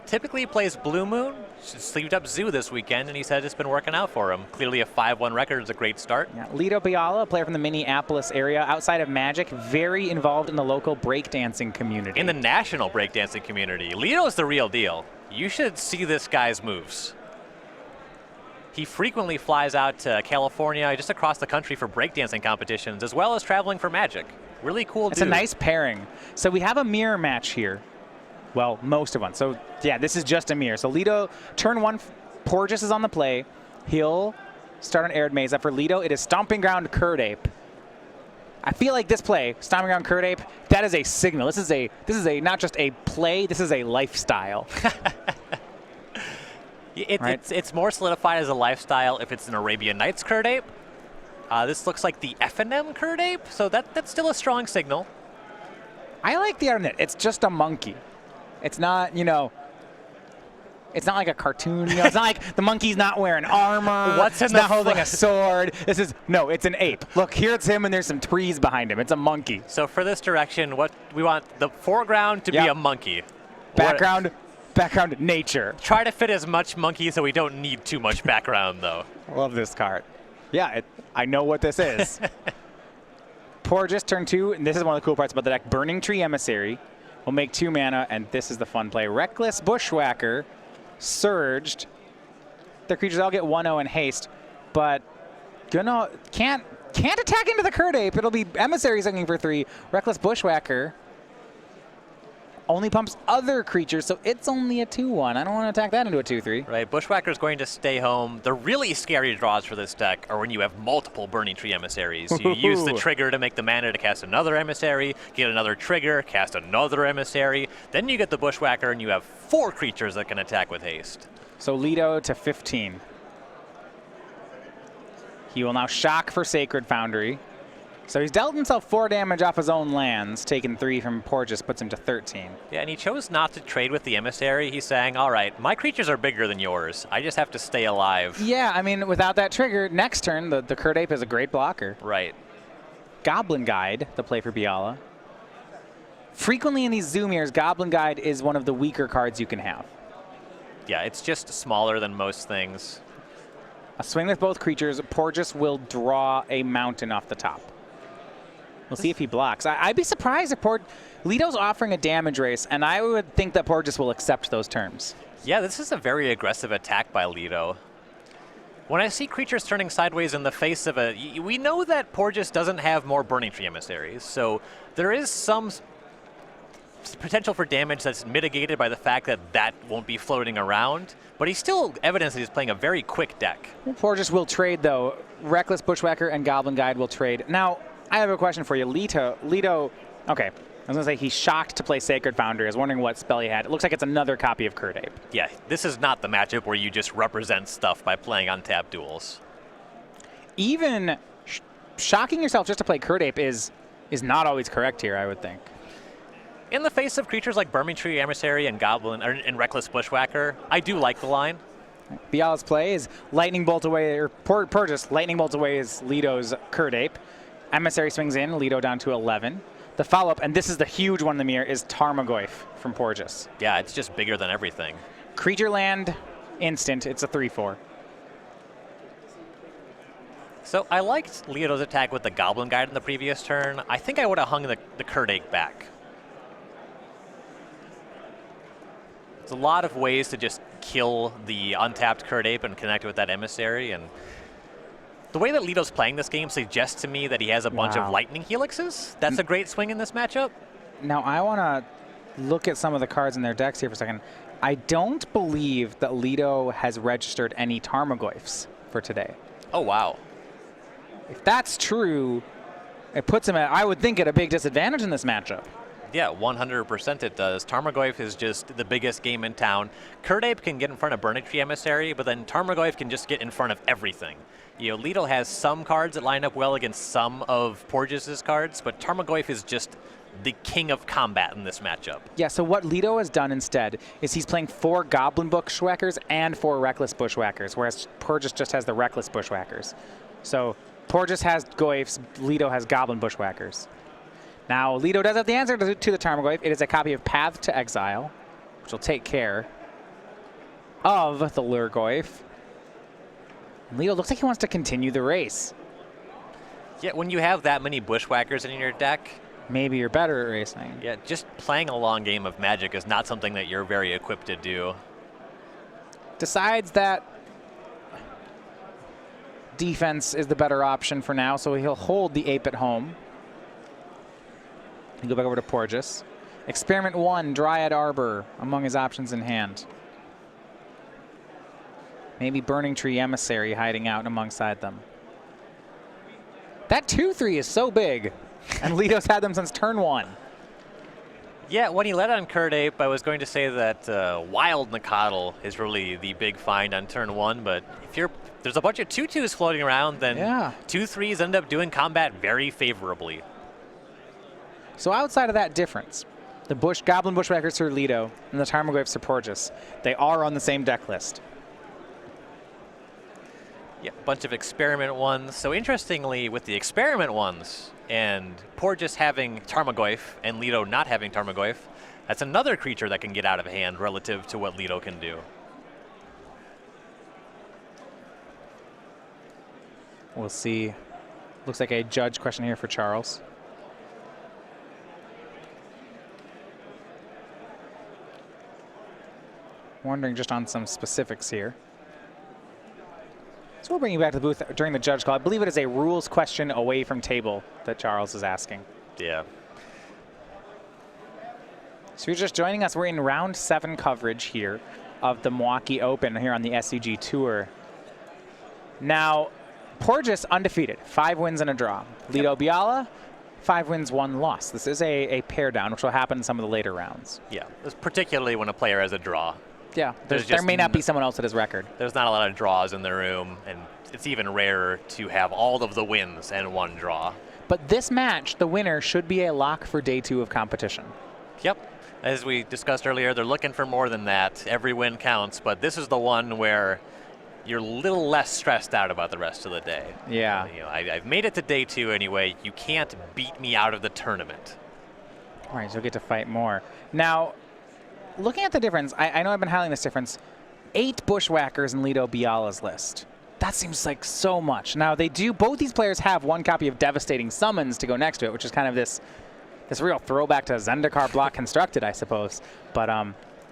typically plays Blue Moon. Sleeved up Zoo this weekend, and he said it's been working out for him. Clearly a 5-1 record is a great start. Yeah. Lito Biala, a player from the Minneapolis area, outside of Magic, very involved in the local breakdancing community. In the national breakdancing community. Lito's the real deal. You should see this guy's moves. He frequently flies out to California, just across the country for breakdancing competitions, as well as traveling for Magic. Really cool dude. It's a nice pairing. So we have a mirror match here. Well, most of one. So, yeah, this is just a mirror. So Lito, turn 1, Porges is on the play. He'll start on Arid Mesa. For Lito, it is Stomping Ground Curd Ape. I feel like this play, Stomping Ground Curd Ape, that is a signal. This is a not just a play, this is a lifestyle. It's more solidified as a lifestyle if it's an Arabian Nights Curd Ape. This looks like the F&M Curd Ape, so that's still a strong signal. I like the Arnett. It's just a monkey. It's not, it's not like a cartoon. It's not like the monkey's not wearing armor. It's not holding a sword. It's an ape. Look, here it's him, and there's some trees behind him. It's a monkey. So for this direction, what we want the foreground to be a monkey. Background, nature. Try to fit as much monkey so we don't need too much background, though. I love this card. Yeah, I know what this is. Porges, turn 2, and this is one of the cool parts about the deck. Burning Tree Emissary will make 2 mana, and this is the fun play. Reckless Bushwhacker, Surged. Their creatures all get 1/0 in haste, but can't attack into the Curd Ape. It'll be Emissary swinging for 3. Reckless Bushwhacker only pumps other creatures, so it's only a 2/1. I don't want to attack that into a 2/3. Right, Bushwhacker's going to stay home. The really scary draws for this deck are when you have multiple Burning Tree Emissaries. You use the trigger to make the mana to cast another Emissary, get another trigger, cast another Emissary. Then you get the Bushwhacker, and you have 4 creatures that can attack with haste. So Lito to 15. He will now shock for Sacred Foundry. So he's dealt himself 4 damage off his own lands, taken 3 from Porges, puts him to 13. Yeah, and he chose not to trade with the Emissary. He's saying, all right, my creatures are bigger than yours. I just have to stay alive. Yeah, I mean, without that trigger, next turn, the Curd Ape is a great blocker. Right. Goblin Guide, the play for Biala. Frequently in these Zoo mirrors, Goblin Guide is one of the weaker cards you can have. Yeah, it's just smaller than most things. A swing with both creatures, Porges will draw a mountain off the top. We'll see if he blocks. I'd be surprised if Lito's offering a damage race, and I would think that Porges will accept those terms. Yeah, this is a very aggressive attack by Lito. When I see creatures turning sideways in the face of we know that Porges doesn't have more Burning Tree Emissaries, so there is some potential for damage that's mitigated by the fact that won't be floating around, but he's still evidence that he's playing a very quick deck. Porges will trade, though. Reckless Bushwhacker and Goblin Guide will trade. Now, I have a question for you. Lito, okay, I was going to say he's shocked to play Sacred Foundry. I was wondering what spell he had. It looks like it's another copy of Curd Ape. Yeah, this is not the matchup where you just represent stuff by playing untapped duels. Even shocking yourself just to play Curd Ape is not always correct here, I would think. In the face of creatures like Burning Tree Emissary and and Reckless Bushwhacker, I do like the line. Biala's play is Lightning Bolt away, or Porges, Lightning Bolt away is Lito's Curd Ape. Emissary swings in, Lito down to 11. The follow-up, and this is the huge one in the mirror, is Tarmogoyf from Porges. Yeah, it's just bigger than everything. Creature land, instant. It's a 3/4. So I liked Lito's attack with the Goblin Guide in the previous turn. I think I would have hung the Curd Ape back. There's a lot of ways to just kill the untapped Curd Ape and connect with that Emissary, and the way that Lito's playing this game suggests to me that he has a bunch of Lightning Helixes. That's a great swing in this matchup. Now, I want to look at some of the cards in their decks here for a second. I don't believe that Lito has registered any Tarmogoyfs for today. Oh, wow. If that's true, it puts him I would think, at a big disadvantage in this matchup. Yeah, 100% it does. Tarmogoyf is just the biggest game in town. Curd Ape can get in front of Burning Tree Emissary, but then Tarmogoyf can just get in front of everything. You know, Lito has some cards that line up well against some of Porges' cards, but Tarmogoyf is just the king of combat in this matchup. Yeah, so what Lito has done instead is he's playing 4 Goblin Bushwhackers and 4 Reckless Bushwhackers, whereas Porges just has the Reckless Bushwhackers. So Porges has Goyfs, Lito has Goblin Bushwhackers. Now, Lito does have the answer to the Tarmogoyf. It is a copy of Path to Exile, which will take care of the Lurgoyf. Lito looks like he wants to continue the race. Yeah, when you have that many Bushwhackers in your deck, maybe you're better at racing. Yeah, just playing a long game of Magic is not something that you're very equipped to do. Decides that defense is the better option for now, so he'll hold the ape at home. He'll go back over to Porges. Experiment 1, Dryad Arbor, among his options in hand. Maybe Burning Tree Emissary hiding out alongside them. That 2/3 is so big, and Lito's had them since turn 1. Yeah, when he led on Curd Ape, I was going to say that Wild Nacatl is really the big find on turn 1, but if there's a bunch of 2/2s floating around, then 2/3s end up doing combat very favorably. So outside of that difference, the Goblin Bushwhackers for Lito and the Tarmogoyfs for Porges, they are on the same deck list. Yeah, bunch of Experiment 1s. So interestingly, with the Experiment 1s, and Porges having Tarmogoyf and Lito not having Tarmogoyf, that's another creature that can get out of hand relative to what Lito can do. We'll see. Looks like a judge question here for Charles. Wondering just on some specifics here. So we'll bring you back to the booth during the judge call. I believe it is a rules question away from table that Charles is asking. Yeah. So you're just joining us. We're in round 7 coverage here of the Milwaukee Open here on the SCG Tour. Now, Porges undefeated, 5 wins and a draw. Lito Biala, 5 wins, 1 loss. This is a pair down, which will happen in some of the later rounds. Yeah, particularly when a player has a draw. Yeah, there may not be someone else at his record. There's not a lot of draws in the room, and it's even rarer to have all of the wins and 1 draw. But this match, the winner should be a lock for day 2 of competition. Yep. As we discussed earlier, they're looking for more than that. Every win counts, but this is the one where you're a little less stressed out about the rest of the day. Yeah. You know, I've made it to day 2 anyway. You can't beat me out of the tournament. All right, so you'll get to fight more. Now, looking at the difference, I know I've been highlighting this difference. 8 Bushwhackers in Lito Biala's list. That seems like so much. Now, both these players have 1 copy of Devastating Summons to go next to it, which is kind of this real throwback to Zendikar block constructed, I suppose. But how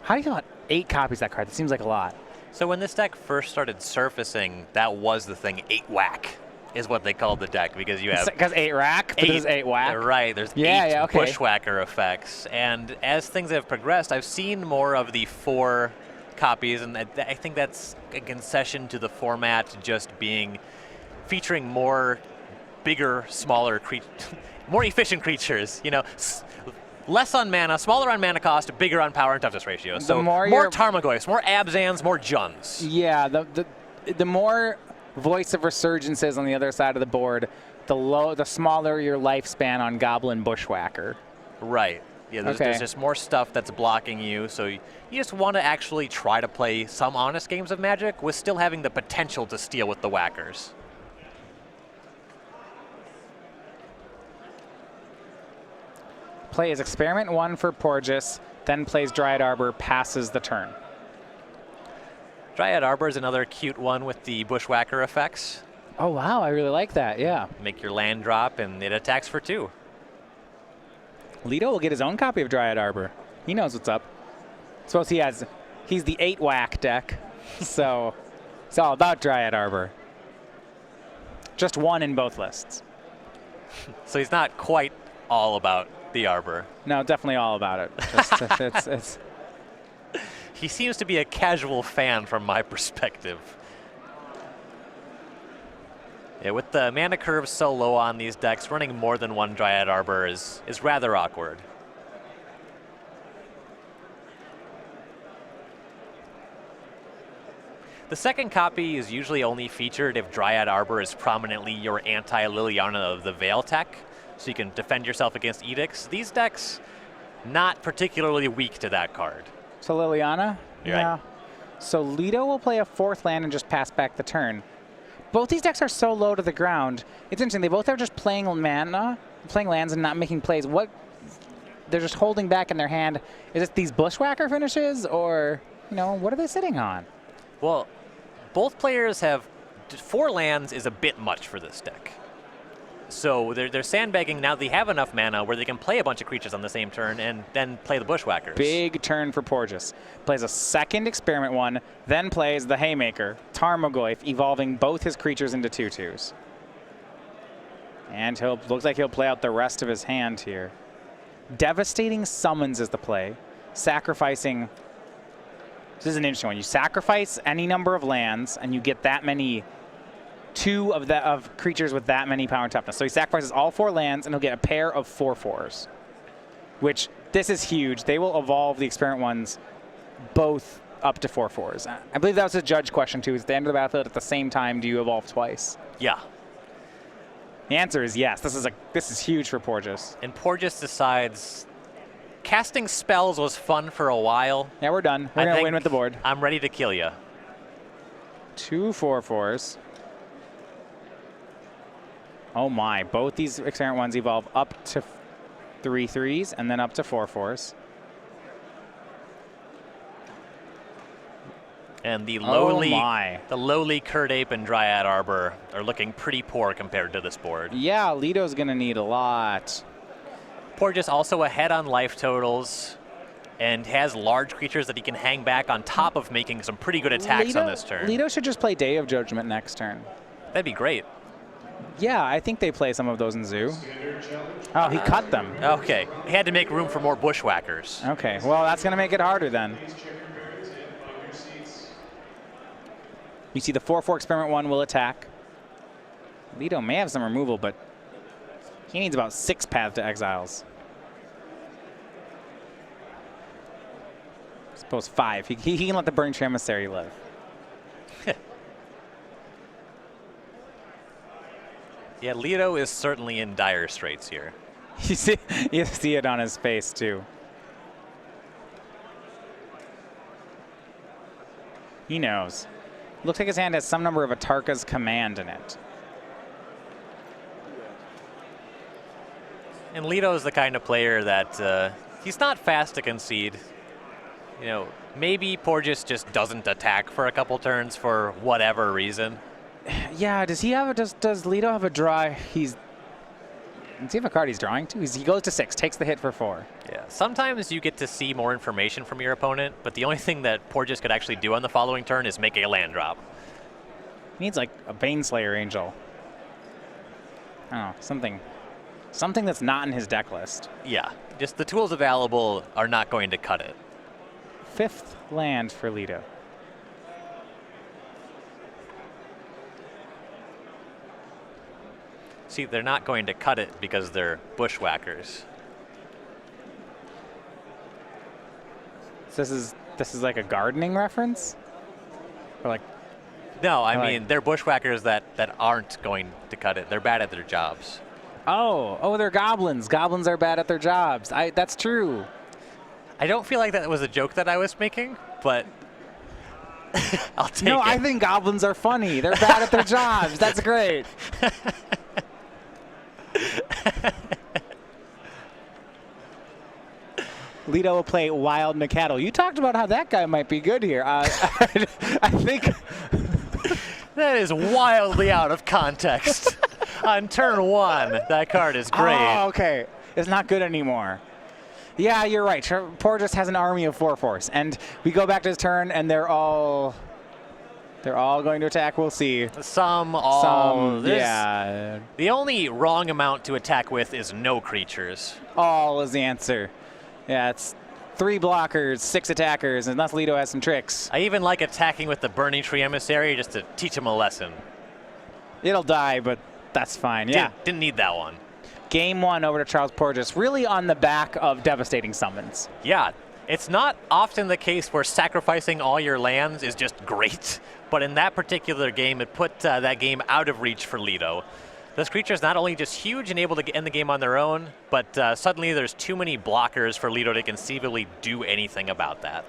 do you feel about 8 copies of that card? That seems like a lot. So when this deck first started surfacing, that was the thing. 8 whack is what they called the deck, because you have... Because 8 rack, but this is 8 whack? Right, there's 8 Bushwhacker effects. And as things have progressed, I've seen more of the 4 copies, and I think that's a concession to the format just featuring more bigger, smaller more efficient creatures, you know, less on mana, smaller on mana cost, bigger on power and toughness ratio. So more Tarmogoyfs, more Abzans, more Juns. Yeah, the more Voice of Resurgence is on the other side of the board, the smaller your lifespan on Goblin Bushwhacker. Right. Yeah, there's just more stuff that's blocking you, so you just want to actually try to play some honest games of Magic with still having the potential to steal with the whackers. Plays Experiment 1 for Porges, then plays Dryad Arbor, passes the turn. Dryad Arbor is another cute one with the Bushwhacker effects. Oh, wow, I really like that, yeah. Make your land drop, and it attacks for 2. Lito will get his own copy of Dryad Arbor. He knows what's up. Suppose he's the 8 whack deck, so it's all about Dryad Arbor. Just 1 in both lists. So he's not quite all about the Arbor. No, definitely all about it. It's He seems to be a casual fan from my perspective. Yeah, with the mana curve so low on these decks, running more than 1 Dryad Arbor is rather awkward. The second copy is usually only featured if Dryad Arbor is prominently your anti-Liliana of the Veil tech, so you can defend yourself against edicts. These decks, not particularly weak to that card. So Liliana? Yeah. Right. So Lito will play a 4th land and just pass back the turn. Both these decks are so low to the ground. It's interesting. They both are just playing mana, playing lands and not making plays. They're just holding back in their hand. Is it these Bushwhacker finishes, or what are they sitting on? Well, both players have 4 lands is a bit much for this deck. So they're sandbagging now. They have enough mana where they can play a bunch of creatures on the same turn and then play the Bushwhackers. Big turn for Porges. Plays a second Experiment 1, then plays the Haymaker, Tarmogoyf, evolving both his creatures into 2/2s. And looks like he'll play out the rest of his hand here. Devastating Summons is the play. Sacrificing. This is an interesting one. You sacrifice any number of lands, and you get that many. 2 of creatures with that many power and toughness. So he sacrifices all 4 lands, and he'll get a pair of 4/4s. Which, this is huge. They will evolve the Experiment 1s both up to 4/4s. I believe that was a judge question, too. Is at the end of the battlefield at the same time, do you evolve twice? Yeah. The answer is yes. This is huge for Porges. And Porges decides casting spells was fun for a while. Yeah, we're done. We're going to win with the board. I'm ready to kill you. 2 4/4s. Oh my, both these Experiment 1s evolve up to 3/3s and then up to 4/4s. And the lowly, the lowly Curd Ape and Dryad Arbor are looking pretty poor compared to this board. Yeah, Lito's going to need a lot. Porges also ahead on life totals and has large creatures that he can hang back on top of making some pretty good attacks on this turn. Lito should just play Day of Judgment next turn. That'd be great. Yeah, I think they play some of those in Zoo. Oh, he cut them. Okay, he had to make room for more Bushwhackers. Okay, well, that's going to make it harder then. You see the 4/4 Experiment 1 will attack. Lito may have some removal, but he needs about 6 Path to Exiles. I suppose 5. He can let the Burning Tree Emissary live. Yeah, Lito is certainly in dire straits here. You see it on his face, too. He knows. Looks like his hand has some number of Atarka's Command in it. And Lito is the kind of player that he's not fast to concede. You know, maybe Porges just doesn't attack for a couple turns for whatever reason. Yeah, does Lito have a draw? Does he have a card he's drawing to? He goes to 6, takes the hit for 4. Yeah, sometimes you get to see more information from your opponent, but the only thing that Porges could actually do on the following turn is make a land drop. He needs like a Baneslayer Angel. Oh, something that's not in his deck list. Yeah, just the tools available are not going to cut it. 5th land for Lito. See, they're not going to cut it because they're Bushwhackers. So this is like a gardening reference? Or like No, I mean, they're Bushwhackers that aren't going to cut it. They're bad at their jobs. Oh, they're goblins. Goblins are bad at their jobs. That's true. I don't feel like that was a joke that I was making, but I'll take it. No, I think goblins are funny. They're bad at their jobs. That's great. Lito will play Wild Nacatl. You talked about how that guy might be good here. I think that is wildly out of context. On turn 1, that card is great. Oh, okay. It's not good anymore. Yeah, you're right. Porges has an army of 4/4s, and we go back to his turn, and they're all going to attack. We'll see. Some. Yeah. The only wrong amount to attack with is no creatures. All is the answer. Yeah, it's 3 blockers, 6 attackers, unless Lito has some tricks. I even like attacking with the Burning Tree Emissary just to teach him a lesson. It'll die, but that's fine. Yeah. Didn't need that one. Game 1 over to Charles Porges, really on the back of Devastating Summons. Yeah, it's not often the case where sacrificing all your lands is just great, but in that particular game, it put that game out of reach for Lito. This creature is not only just huge and able to end the game on their own, but suddenly there's too many blockers for Lito to conceivably do anything about that.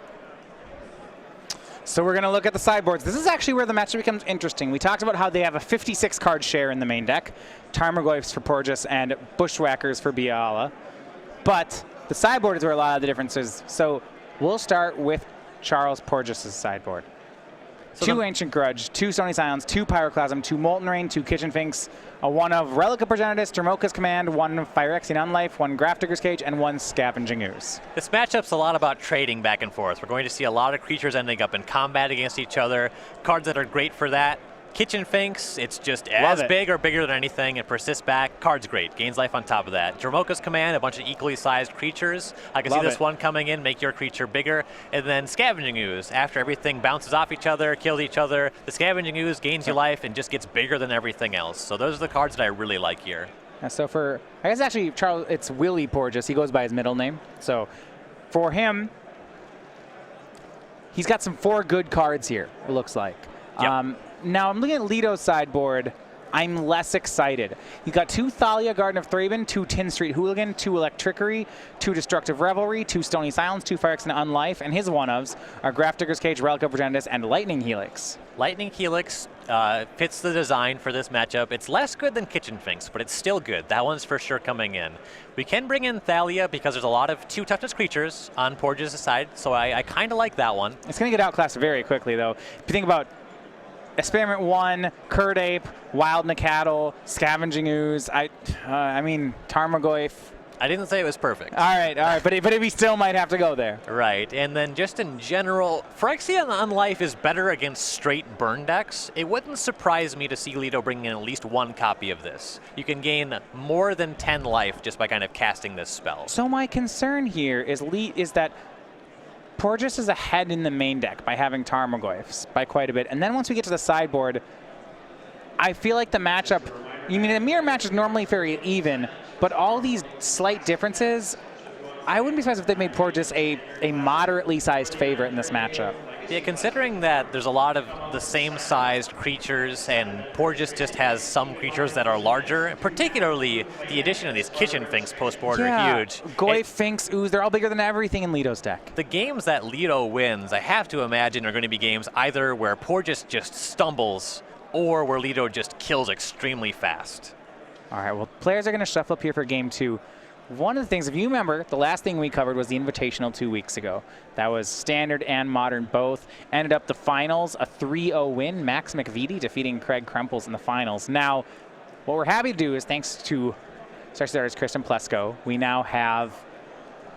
So we're going to look at the sideboards. This is actually where the matchup becomes interesting. We talked about how they have a 56 card share in the main deck. Tarmogoyfs for Porges and Bushwhackers for Biala. But the sideboard is where a lot of the differences. So we'll start with Charles Porges' sideboard. So 2 Ancient Grudge, 2 Stony Silence, 2 Pyroclasm, 2 Molten Rain, 2 Kitchen Finks, a 1 of Relic of Progenitus, Dromoka's Command, 1 of Phyrexian Unlife, 1 Grafdigger's Cage, and 1 Scavenging Ooze. This matchup's a lot about trading back and forth. We're going to see a lot of creatures ending up in combat against each other. Cards that are great for that. Kitchen Finks, it's just as big or bigger than anything. It persists back. Card's great. Gains life on top of that. Dromoka's Command, a bunch of equally sized creatures. I can see this one coming in, make your creature bigger. And then Scavenging Ooze. After everything bounces off each other, kills each other, the Scavenging Ooze gains you life and just gets bigger than everything else. So those are the cards that I really like here. So for, I guess actually, Charles, it's Willie Porges. He goes by his middle name. So for him, he's got some 4 good cards here, it looks like. Yep. Now, I'm looking at Lito's sideboard. I'm less excited. He's got 2 Thalia, Garden of Thraben, 2 Tin Street Hooligan, 2 Electrickery, 2 Destructive Revelry, 2 Stony Silence, 2 Phyrexian Unlife, and his one-ofs are Grafdigger's Cage, Relic of Progenitus, and Lightning Helix. Lightning Helix fits the design for this matchup. It's less good than Kitchen Finks, but it's still good. That one's for sure coming in. We can bring in Thalia because there's a lot of 2 toughness creatures on Porges' side, so I kind of like that one. It's going to get outclassed very quickly, though. If you think about Experiment 1, Curd Ape, Wild Nacatl, Scavenging Ooze, I mean, Tarmogoyf. I didn't say it was perfect. All right, but we still might have to go there. Right, and then just in general, Phyrexian Unlife is better against straight burn decks. It wouldn't surprise me to see Lito bring in at least 1 copy of this. You can gain more than 10 life just by kind of casting this spell. So my concern here is that Porges is ahead in the main deck by having Tarmogoyfs by quite a bit. And then once we get to the sideboard, I feel like the matchup, the mirror match is normally very even, but all these slight differences, I wouldn't be surprised if they made Porges a moderately sized favorite in this matchup. Yeah, considering that there's a lot of the same sized creatures and Porges just has some creatures that are larger, particularly the addition of these Kitchen Finks post-board are huge. Goyf, Finks, Ooze, they're all bigger than everything in Lito's deck. The games that Lito wins, I have to imagine, are going to be games either where Porges just stumbles or where Lito just kills extremely fast. All right, well, players are going to shuffle up here for game 2. One of the things, if you remember, the last thing we covered was the Invitational 2 weeks ago. That was Standard and Modern both. Ended up the finals, a 3-0 win. Max McVitie defeating Craig Krempels in the finals. Now, what we're happy to do is, thanks to Star Starter's Kristen Plesko, we now have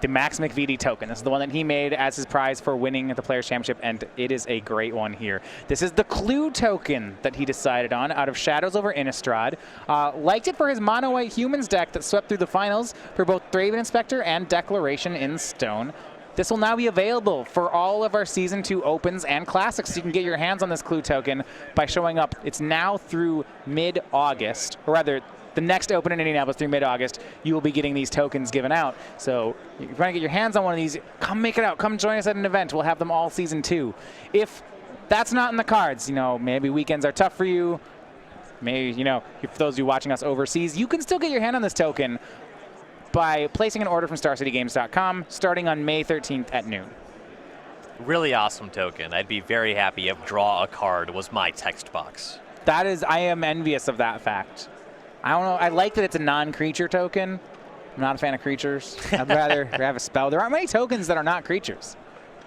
the Max McVitie token. This is the one that he made as his prize for winning the Players' Championship, and it is a great one here. This is the Clue token that he decided on out of Shadows over Innistrad. Liked it for his mono-white humans deck that swept through the finals for both Thraben Inspector and Declaration in Stone. This will now be available for all of our Season 2 Opens and Classics, so you can get your hands on this Clue token by showing up. It's now through mid-August, or rather, the next Open in Indianapolis through mid-August, you will be getting these tokens given out. So if you're trying to get your hands on one of these, come make it out. Come join us at an event. We'll have them all Season 2. If that's not in the cards, maybe weekends are tough for you. Maybe, for those of you watching us overseas, you can still get your hand on this token by placing an order from StarCityGames.com starting on May 13th at noon. Really awesome token. I'd be very happy if Draw a Card was my text box. I am envious of that fact. I don't know. I like that it's a non-creature token. I'm not a fan of creatures. I'd rather have a spell. There aren't many tokens that are not creatures.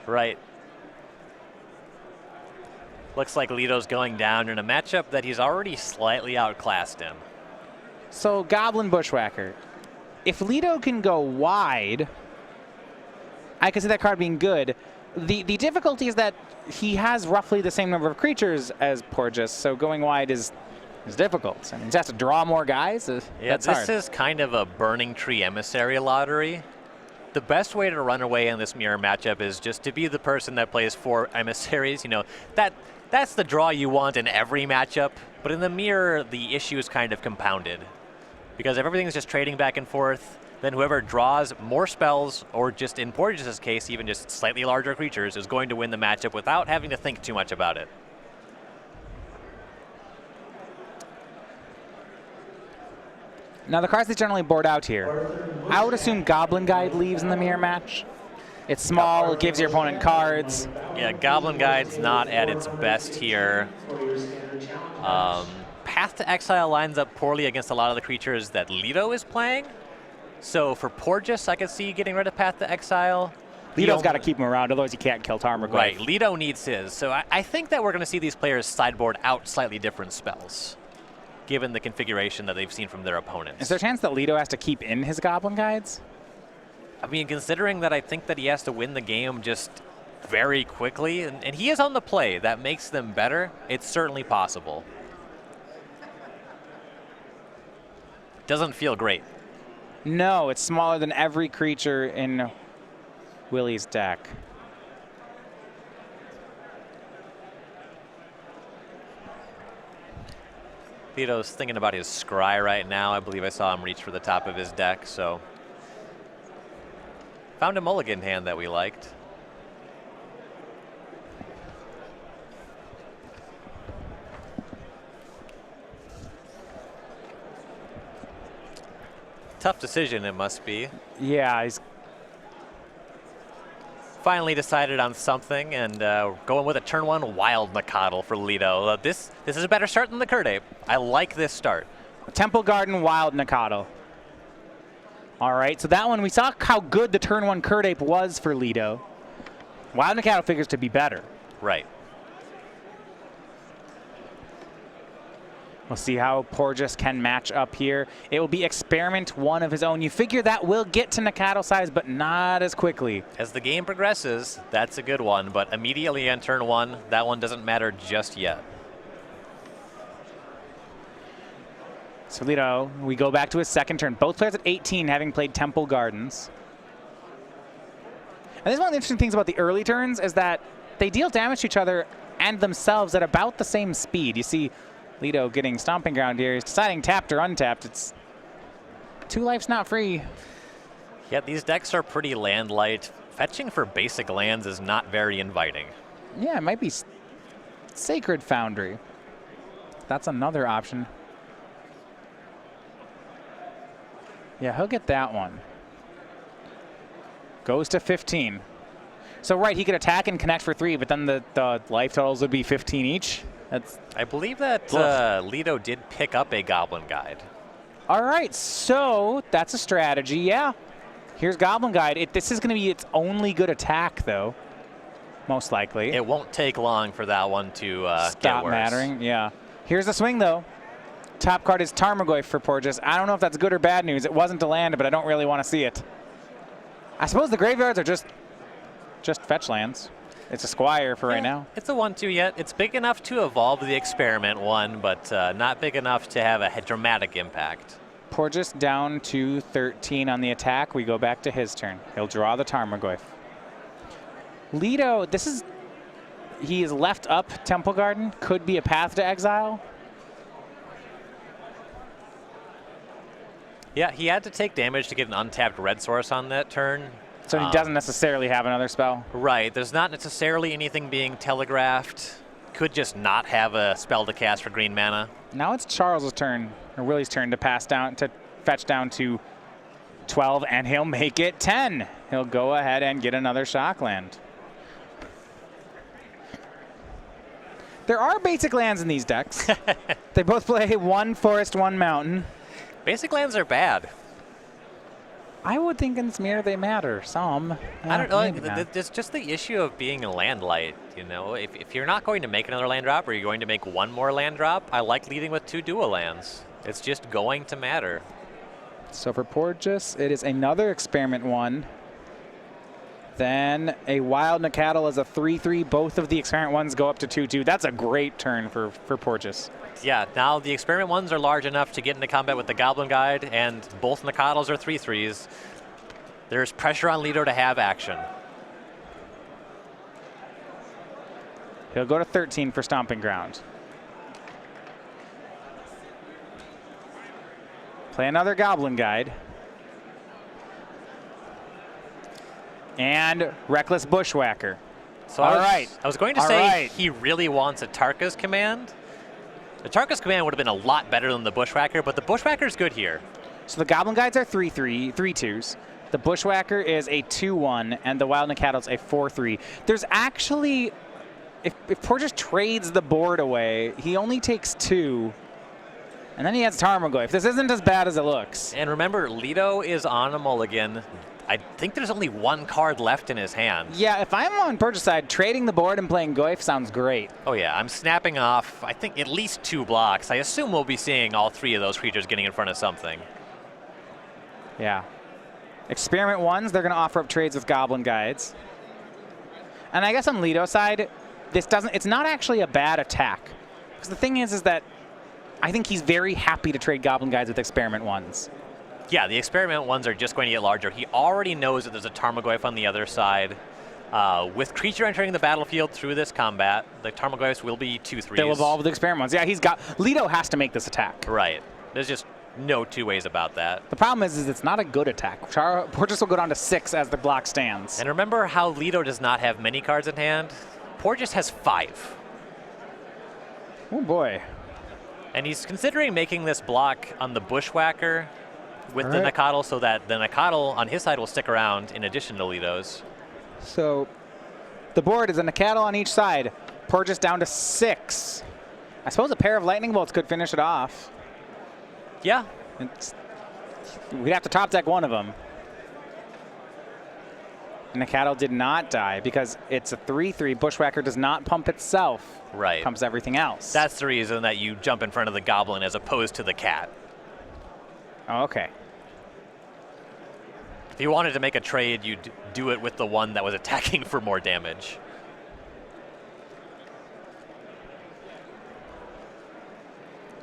Right. Looks like Lito's going down in a matchup that he's already slightly outclassed in. So, Goblin Bushwhacker. If Lito can go wide, I could see that card being good. The difficulty is that he has roughly the same number of creatures as Porges, so going wide is difficult. I mean, he has to draw more guys. That's this hard. is kind of a Burning Tree Emissary lottery. The best way to run away in this mirror matchup is just to be the person that plays 4 emissaries. That's the draw you want in every matchup. But in the mirror, the issue is kind of compounded. Because if everything's just trading back and forth, then whoever draws more spells, or just in Porges' case, even just slightly larger creatures, is going to win the matchup without having to think too much about it. Now, the cards that generally board out here, I would assume Goblin Guide leaves in the mirror match. It's small, it gives your opponent cards. Yeah, Goblin Guide's not at its best here. Path to Exile lines up poorly against a lot of the creatures that Lito is playing. So for Porges, I could see getting rid of Path to Exile. Lito's got to keep him around, otherwise you can't kill Tarmogoyf. Right, Lito needs his. So I think that we're going to see these players sideboard out slightly different spells, given the configuration that they've seen from their opponents. Is there a chance that Lito has to keep in his Goblin Guides? I mean, considering that I think that he has to win the game just very quickly, and he is on the play, that makes them better. It's certainly possible. Doesn't feel great. No, it's smaller than every creature in Willie's deck. Lito's thinking about his scry right now. I believe I saw him reach for the top of his deck, so. Found a mulligan hand that we liked. Tough decision, it must be. Yeah, he's finally decided on something, and going with a turn 1 Wild Nacatl for Lito. This is a better start than the Curdape. I like this start. Temple Garden Wild Nacatl. All right, so that one, we saw how good the turn 1 Curdape was for Lito. Wild Nacatl figures to be better. Right. We'll see how Porges can match up here. It will be experiment 1 of his own. You figure that will get to Nacatl size, but not as quickly. As the game progresses, that's a good one, but immediately on turn 1, that one doesn't matter just yet. So Lito, we go back to his second turn. Both players at 18 having played Temple Gardens. And this is one of the interesting things about the early turns is that they deal damage to each other and themselves at about the same speed. You see Lito getting Stomping Ground here. He's deciding tapped or untapped. It's 2 life's not free. Yeah, these decks are pretty land light. Fetching for basic lands is not very inviting. Yeah, it might be Sacred Foundry. That's another option. Yeah, he'll get that one. Goes to 15. So right, he could attack and connect for 3, but then the life totals would be 15 each. I believe that Lito did pick up a Goblin Guide. All right, so that's a strategy, yeah. Here's Goblin Guide. This is going to be its only good attack, though, most likely. It won't take long for that one to stop get worse. mattering, yeah. Here's the swing, though. Top card is Tarmogoyf for Porges. I don't know if that's good or bad news. It wasn't a land, but I don't really want to see it. I suppose the graveyards are just fetch lands. It's a Squire for right now. It's a 1/2 yet. It's big enough to evolve the experiment 1, but not big enough to have a dramatic impact. Porges down to 13 on the attack. We go back to his turn. He'll draw the Tarmogoyf. Lito, he is left up Temple Garden. Could be a path to exile. Yeah, he had to take damage to get an untapped red source on that turn. So he doesn't necessarily have another spell? Right. There's not necessarily anything being telegraphed. Could just not have a spell to cast for green mana. Now it's Charles's turn, or Willie's turn, to fetch down to 12, and he'll make it 10. He'll go ahead and get another Shockland. There are basic lands in these decks. They both play 1 forest, 1 mountain. Basic lands are bad. I would think in this mirror they matter some. I don't know. It's just the issue of being a land light. You know, if you're not going to make another land drop, or you're going to make 1 more land drop, I like leading with 2 dual lands. It's just going to matter. So for Porges, it is another experiment 1. Then a Wild Nacatl is a 3/3. Both of the experiment 1s go up to 2/2. That's a great turn for Porges. Yeah, now the experiment 1s are large enough to get into combat with the Goblin Guide, and both Nacatls are 3/3s. There's pressure on Lito to have action. He'll go to 13 for Stomping Ground. Play another Goblin Guide. And Reckless Bushwhacker. So I was going to say he really wants a Tarka's Command. The Tarka's Command would have been a lot better than the Bushwhacker, but the Bushwhacker's good here. So the Goblin Guides are 3/2s. The Bushwhacker is a 2/1, and the Wild Nacatl's a 4/3. There's actually, if Porges trades the board away, he only takes 2. And then he has Tarmogoyf. This isn't as bad as it looks. And remember, Lito is on a mulligan. I think there's only one card left in his hand. Yeah, if I'm on Porges' side, trading the board and playing Goyf sounds great. Oh yeah, I'm snapping off, I think, at least 2 blocks. I assume we'll be seeing all 3 of those creatures getting in front of something. Yeah. Experiment ones, they're going to offer up trades with Goblin Guides. And I guess on Lito's side, it's not actually a bad attack. Because the thing is that I think he's very happy to trade Goblin Guides with Experiment ones. Yeah, the Experiment ones are just going to get larger. He already knows that there's a Tarmogoyf on the other side. With creature entering the battlefield through this combat, the Tarmogoyfs will be 2/3s. They'll evolve with Experiment ones. Yeah, Lito has to make this attack. Right. There's just no 2 ways about that. The problem is it's not a good attack. Porges will go down to 6 as the block stands. And remember how Lito does not have many cards in hand? Porges has 5. Oh boy. And he's considering making this block on the Bushwhacker with the Nakatl so that the Nakatl on his side will stick around in addition to Lito's. So the board is a Nakatl on each side. Porges down to 6. I suppose a pair of Lightning Bolts could finish it off. Yeah. We'd have to top deck one of them. Nakatl did not die because it's a 3/3. Bushwhacker does not pump itself. Right. Pumps everything else. That's the reason that you jump in front of the Goblin as opposed to the Cat. Oh, okay. If you wanted to make a trade, you'd do it with the one that was attacking for more damage.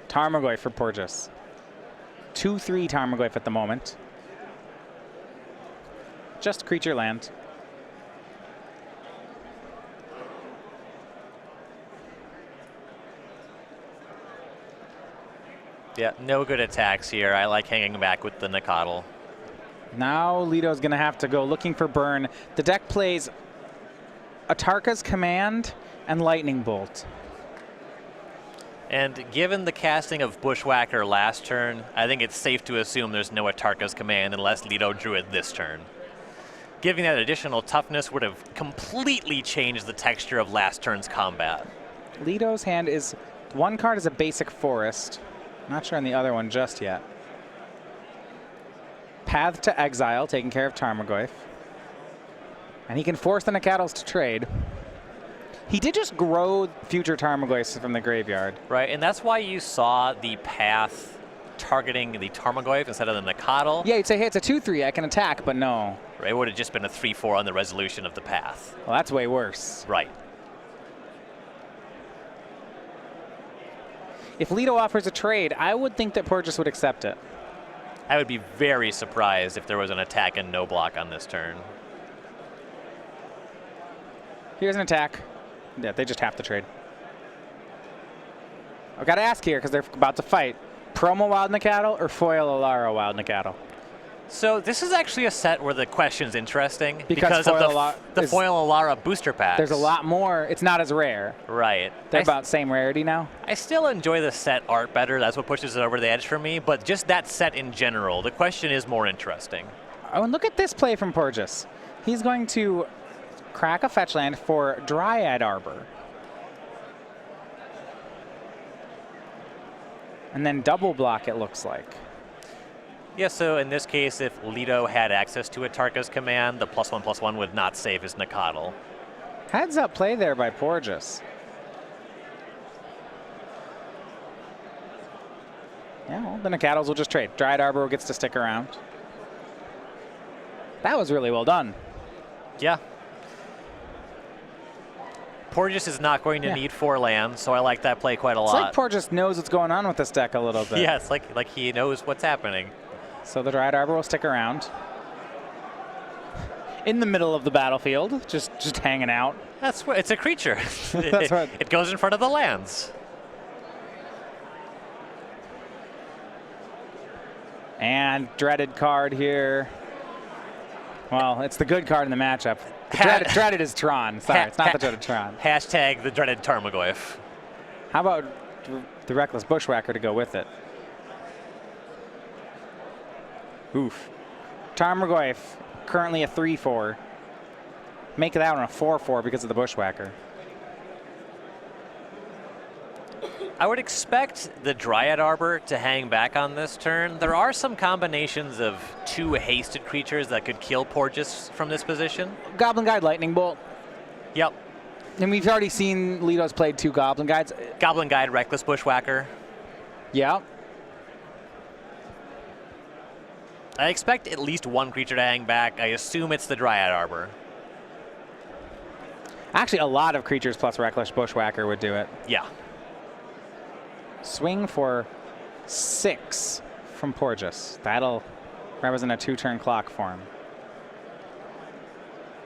Tarmogoyf for Porges. 2/3 Tarmogoyf at the moment. Just creature land. Yeah, no good attacks here. I like hanging back with the Nakatl. Now Lito's going to have to go looking for burn. The deck plays Atarka's Command and Lightning Bolt. And given the casting of Bushwhacker last turn, I think it's safe to assume there's no Atarka's Command unless Lito drew it this turn. Giving that additional toughness would have completely changed the texture of last turn's combat. Lito's hand is, one card is a basic forest. Not sure on the other one just yet. Path to Exile, taking care of Tarmogoyf. And he can force the Nakatls to trade. He did just grow future Tarmogoyfs from the graveyard. Right, and that's why you saw the path targeting the Tarmogoyf instead of the Nakatl. Yeah, you'd say, hey, it's a 2/3, I can attack, but no. It would have just been a 3/4 on the resolution of the path. Well, that's way worse. Right. If Lito offers a trade, I would think that Porges would accept it. I would be very surprised if there was an attack and no block on this turn. Here's an attack. Yeah, they just have to trade. I've got to ask here because they're about to fight. Promo Wild Nakatl or Foil Alara Wild Nakatl? So this is actually a set where the question's interesting Because of Foil the Foil Alara booster packs. There's a lot more. It's not as rare. Right. They're about same rarity now. I still enjoy the set art better. That's what pushes it over the edge for me. But just that set in general, the question is more interesting. Oh, and look at this play from Porges. He's going to crack a fetch land for Dryad Arbor. And then double block, it looks like. Yeah, so in this case, if Lito had access to Atarka's Command, the +1/+1 would not save his Nakatl. Heads up play there by Porges. Yeah, well, the Nakatls will just trade. Dryad Arbor gets to stick around. That was really well done. Yeah. Porges is not going to need 4 lands, so I like that play quite a lot. It's like Porges knows what's going on with this deck a little bit. Yeah, it's like he knows what's happening. So the Dryad Arbor will stick around. In the middle of the battlefield, just hanging out. That's what, it's a creature. That's right. It goes in front of the lands. And dreaded card here. Well, it's the good card in the matchup. The dreaded is Tron. Sorry, it's not the dreaded Tron. Hashtag the dreaded Tarmogoyf. How about the Reckless Bushwhacker to go with it? Oof. Tarmogoyf, currently a 3/4. Make that one a 4/4 because of the Bushwhacker. I would expect the Dryad Arbor to hang back on this turn. There are some combinations of 2 hasted creatures that could kill Porges from this position. Goblin Guide, Lightning Bolt. Yep. And we've already seen Lito's played 2 Goblin Guides. Goblin Guide, Reckless Bushwhacker. Yeah. I expect at least 1 creature to hang back. I assume it's the Dryad Arbor. Actually, a lot of creatures plus Reckless Bushwhacker would do it. Yeah. Swing for 6 from Porges. That'll represent a 2-turn clock for him.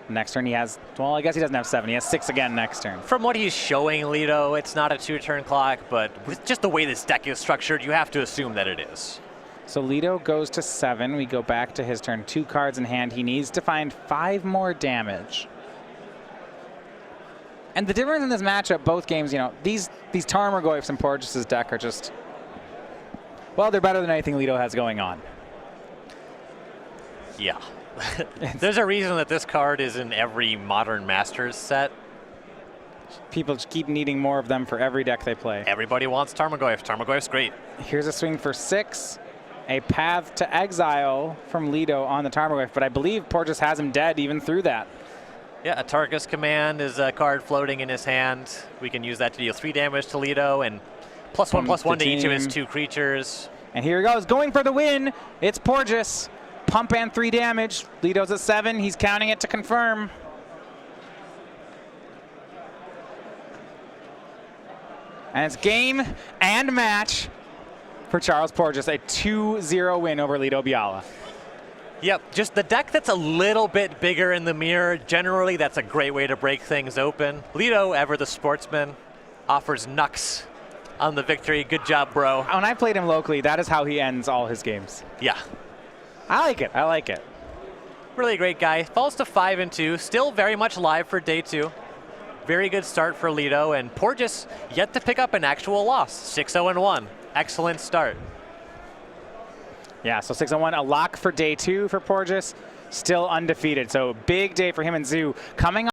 Next turn he has, well, I guess he doesn't have 7. He has 6 again next turn. From what he's showing, Lito, it's not a 2-turn clock, but with just the way this deck is structured, you have to assume that it is. So Lito goes to 7. We go back to his turn. 2 cards in hand. He needs to find 5 more damage. And the difference in this matchup, both games, you know, these Tarmogoyfs in Porges' deck are just, well, they're better than anything Lito has going on. Yeah. There's a reason that this card is in every modern Masters set. People just keep needing more of them for every deck they play. Everybody wants Tarmogoyf. Tarmogoyf's great. Here's a swing for 6. A Path to Exile from Lito on the Tarmogoyf, but I believe Porges has him dead even through that. Yeah, a Tarkus Command is a card floating in his hand. We can use that to deal 3 damage to Lito and +1/+1 to each of his 2 creatures. And here he goes, going for the win. It's Porges. Pump and 3 damage. Lito's at 7. He's counting it to confirm. And it's game and match for Charles Porges. A 2-0 win over Lito Biala. Yep, just the deck that's a little bit bigger in the mirror, generally that's a great way to break things open. Lito, ever the sportsman, offers Nux on the victory. Good job, bro. When I played him locally, that is how he ends all his games. Yeah. I like it. I like it. Really great guy. Falls to 5-2, still very much live for day 2. Very good start for Lito, and Porges yet to pick up an actual loss. 6-0-1. Excellent start. Yeah, so 6-1, a lock for day 2 for Porges. Still undefeated. So big day for him and Zoo coming